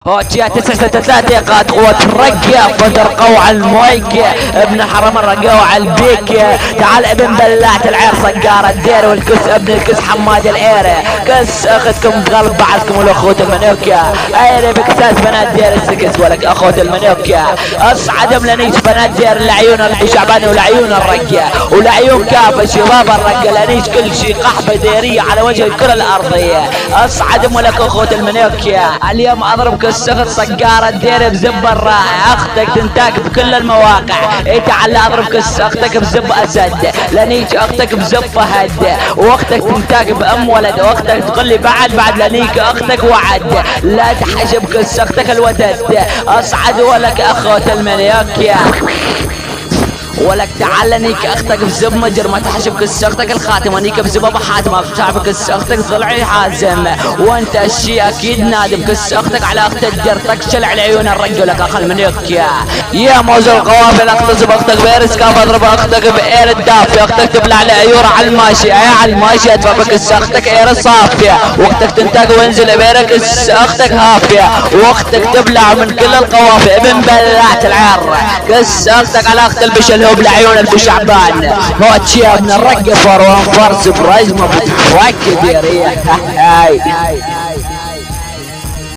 هوتشي 963 قاد قوة الرقة بدر قوع المويك ابن حرم الرقوع البيك. تعال ابن بلعت العير صقار الدير والكس ابن الكس حماد العيرة كس اختكم بغلب بعضكم والاخوت المنوكة ايري بكساس بنات دير السكس ولك اخوت المنوكة اصعد ملنيش بنات دير العيون الشعباني والعيون الرقة والعيون كافة شباب الرقة لنيش كل شي قحبة ديرية على وجه الكرة الارضية. اصعد ملك اخوت المنوكة اليوم اضربك السخط صقارة الدير بزب الرائع اختك تنتاك بكل المواقع. اي تعال اضربك اختك بزب اسد لنيك اختك بزب فهد واختك تنتاك بام ولد واختك تقول لي بعد لنيك اختك وعد لا تحجبك اختك الودد. اصعد ولك اخوت المنيوكيا ولك تعال نيك اختك بزب مجر ما تحجبك اختك الخاتم ونيك بزب ابو حاتم بتعبك اختك ضلعي حازم وانت الشي اكيد نادم اختك على اخت الدرتك شلع العيون الرجل لك اخل منك يا موزو القوافل اغتصب اختك بيرس كاف اضرب اختك باير الدافيه اختك تبلع العيور على الماشي على الماشي ادفبك اختك اير صافيه واختك تنتاج وانزل بيرك اختك هافيه واختك تبلع من كل القوافل ابن بلعت العر اختك على اخت البشل بالعيون البشعبان هوتشي ابن الرقة فروان فرس برايز ما بتفكر يا ريح.